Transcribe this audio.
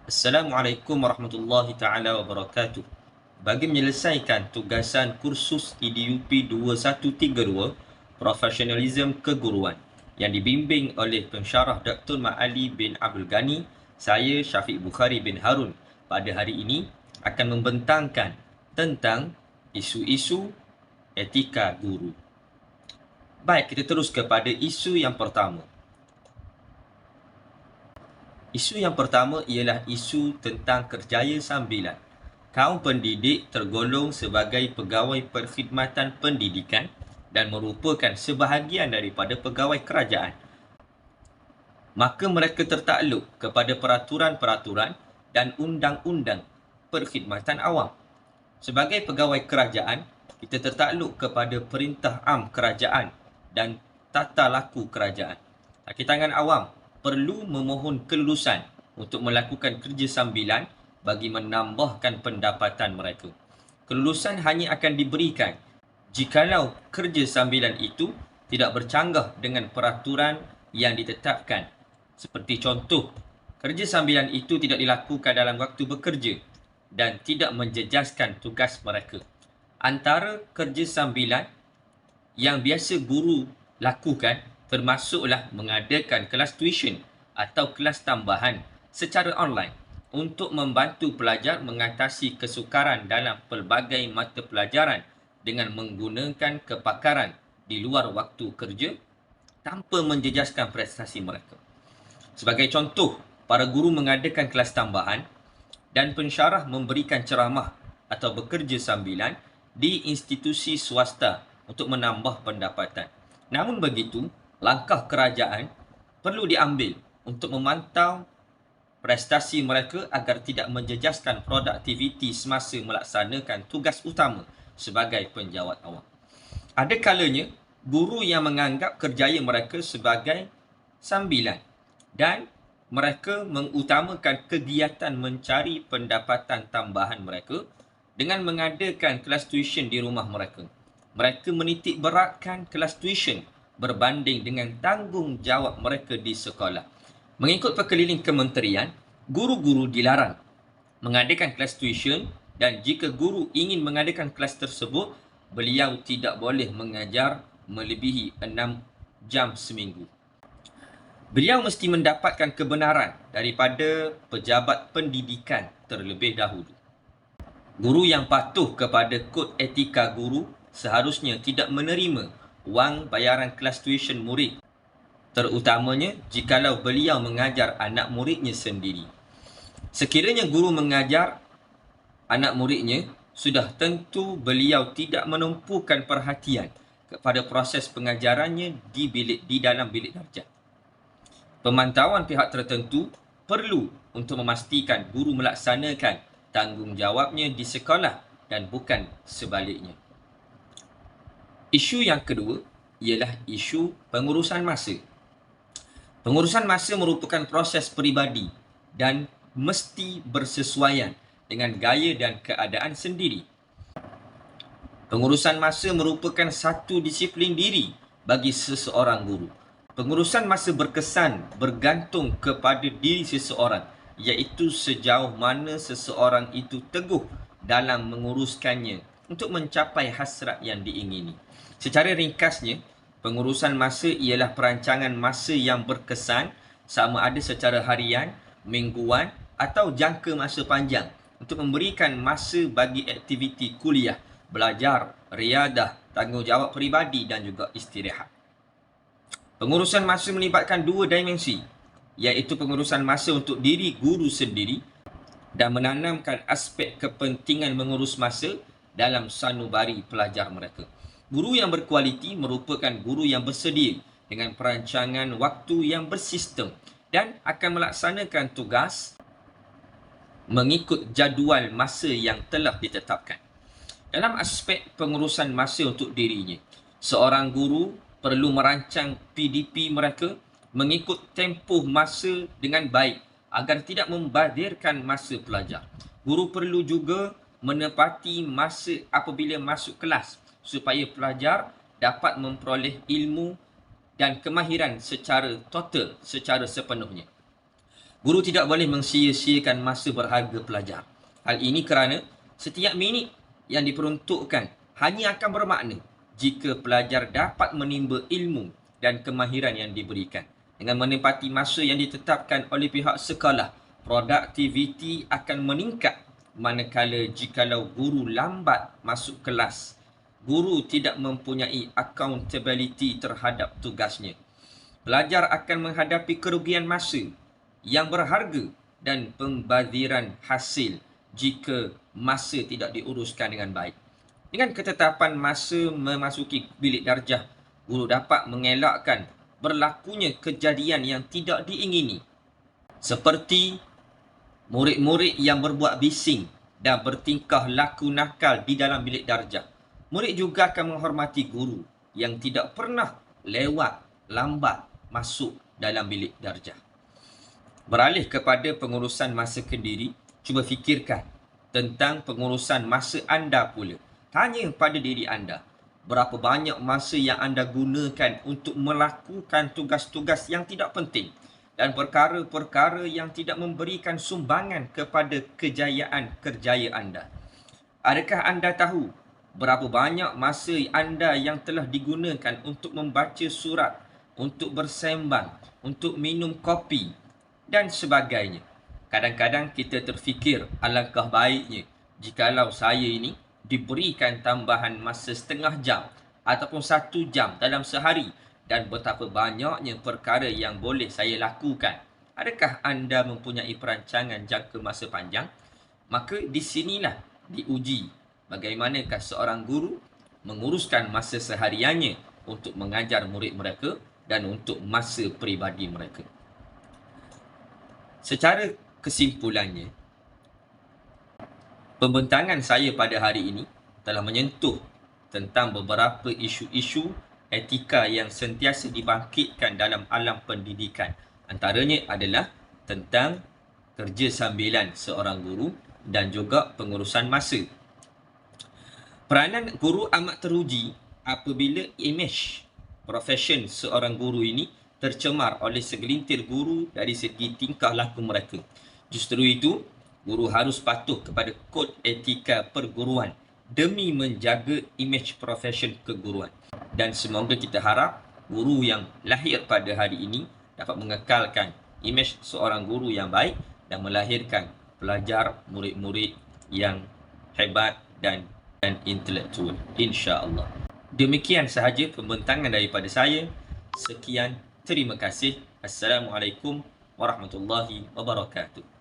Assalamualaikum warahmatullahi taala wabarakatuh. Bagi menyelesaikan tugasan kursus EDUP 2132 Profesionalism Keguruan yang dibimbing oleh pensyarah Dr. Ma'ali bin Abdul Ghani, saya Syafiq Bukhari bin Harun pada hari ini akan membentangkan tentang isu-isu etika guru. Baik, kita terus kepada isu yang pertama. Isu yang pertama ialah isu tentang kerjaya sambilan. Kaum pendidik tergolong sebagai pegawai perkhidmatan pendidikan dan merupakan sebahagian daripada pegawai kerajaan. Maka mereka tertakluk kepada peraturan-peraturan dan undang-undang perkhidmatan awam. Sebagai pegawai kerajaan, kita tertakluk kepada perintah am kerajaan dan tata laku kerajaan. Kaki tangan awam perlu memohon kelulusan untuk melakukan kerja sambilan bagi menambahkan pendapatan mereka. Kelulusan hanya akan diberikan jikalau kerja sambilan itu tidak bercanggah dengan peraturan yang ditetapkan. Seperti contoh, kerja sambilan itu tidak dilakukan dalam waktu bekerja dan tidak menjejaskan tugas mereka. Antara kerja sambilan yang biasa guru lakukan termasuklah mengadakan kelas tuition atau kelas tambahan secara online untuk membantu pelajar mengatasi kesukaran dalam pelbagai mata pelajaran dengan menggunakan kepakaran di luar waktu kerja tanpa menjejaskan prestasi mereka. Sebagai contoh, para guru mengadakan kelas tambahan dan pensyarah memberikan ceramah atau bekerja sambilan di institusi swasta untuk menambah pendapatan. Namun begitu, langkah kerajaan perlu diambil untuk memantau prestasi mereka agar tidak menjejaskan produktiviti semasa melaksanakan tugas utama sebagai penjawat awam. Ada kalanya, guru yang menganggap kerjaya mereka sebagai sambilan dan mereka mengutamakan kegiatan mencari pendapatan tambahan mereka dengan mengadakan kelas tuition di rumah mereka. Mereka menitik beratkan kelas tuition berbanding dengan tanggungjawab mereka di sekolah. Mengikut perkeliling kementerian, guru-guru dilarang mengadakan kelas tuition dan jika guru ingin mengadakan kelas tersebut, beliau tidak boleh mengajar melebihi 6 jam seminggu. Beliau mesti mendapatkan kebenaran daripada pejabat pendidikan terlebih dahulu. Guru yang patuh kepada kod etika guru seharusnya tidak menerima wang bayaran kelas tuition murid, terutamanya jikalau beliau mengajar anak muridnya sendiri. Sekiranya guru mengajar anak muridnya, sudah tentu beliau tidak menumpukan perhatian kepada proses pengajarannya di dalam bilik darjah. Pemantauan pihak tertentu perlu untuk memastikan guru melaksanakan tanggungjawabnya di sekolah dan bukan sebaliknya. Isu yang kedua ialah isu pengurusan masa. Pengurusan masa merupakan proses peribadi dan mesti bersesuaian dengan gaya dan keadaan sendiri. Pengurusan masa merupakan satu disiplin diri bagi seseorang guru. Pengurusan masa berkesan bergantung kepada diri seseorang, iaitu sejauh mana seseorang itu teguh dalam menguruskannya untuk mencapai hasrat yang diingini. Secara ringkasnya, pengurusan masa ialah perancangan masa yang berkesan sama ada secara harian, mingguan atau jangka masa panjang untuk memberikan masa bagi aktiviti kuliah, belajar, riadah, tanggungjawab peribadi dan juga istirahat. Pengurusan masa melibatkan dua dimensi, iaitu pengurusan masa untuk diri guru sendiri dan menanamkan aspek kepentingan mengurus masa dalam sanubari pelajar mereka. Guru yang berkualiti merupakan guru yang bersedia dengan perancangan waktu yang bersistem dan akan melaksanakan tugas mengikut jadual masa yang telah ditetapkan. Dalam aspek pengurusan masa untuk dirinya, seorang guru perlu merancang PDP mereka mengikut tempoh masa dengan baik agar tidak membazirkan masa pelajar. Guru perlu juga menepati masa apabila masuk kelas supaya pelajar dapat memperoleh ilmu dan kemahiran secara total, secara sepenuhnya. Guru tidak boleh mensia-siakan masa berharga pelajar. Hal ini kerana setiap minit yang diperuntukkan hanya akan bermakna jika pelajar dapat menimba ilmu dan kemahiran yang diberikan. Dengan menempati masa yang ditetapkan oleh pihak sekolah, produktiviti akan meningkat. Manakala jikalau guru lambat masuk kelas, guru tidak mempunyai accountability terhadap tugasnya. Pelajar akan menghadapi kerugian masa yang berharga dan pembaziran hasil jika masa tidak diuruskan dengan baik. Dengan ketetapan masa memasuki bilik darjah, guru dapat mengelakkan berlakunya kejadian yang tidak diingini, seperti murid-murid yang berbuat bising dan bertingkah laku nakal di dalam bilik darjah. Murid juga akan menghormati guru yang tidak pernah lambat masuk dalam bilik darjah. Beralih kepada pengurusan masa kendiri, cuba fikirkan tentang pengurusan masa anda pula. Tanya pada diri anda, berapa banyak masa yang anda gunakan untuk melakukan tugas-tugas yang tidak penting dan perkara-perkara yang tidak memberikan sumbangan kepada kejayaan kerjaya anda. Adakah anda tahu berapa banyak masa anda yang telah digunakan untuk membaca surat, untuk bersembang, untuk minum kopi dan sebagainya? Kadang-kadang kita terfikir alangkah baiknya jikalau saya ini diberikan tambahan masa setengah jam ataupun 1 jam dalam sehari dan betapa banyaknya perkara yang boleh saya lakukan. Adakah anda mempunyai perancangan jangka masa panjang? Maka di sinilah diuji bagaimanakah seorang guru menguruskan masa sehariannya untuk mengajar murid mereka dan untuk masa peribadi mereka. Secara kesimpulannya, pembentangan saya pada hari ini telah menyentuh tentang beberapa isu-isu etika yang sentiasa dibangkitkan dalam alam pendidikan. Antaranya adalah tentang kerja sambilan seorang guru dan juga pengurusan masa. Peranan guru amat teruji apabila imej profesion seorang guru ini tercemar oleh segelintir guru dari segi tingkah laku mereka. Justru itu, guru harus patuh kepada kod etika perguruan demi menjaga imej profesion keguruan. Dan semoga kita harap guru yang lahir pada hari ini dapat mengekalkan imej seorang guru yang baik dan melahirkan pelajar, murid-murid yang hebat dan intelektual, insya-Allah. Demikian sahaja pembentangan daripada saya. Sekian, terima kasih. Assalamualaikum warahmatullahi wabarakatuh.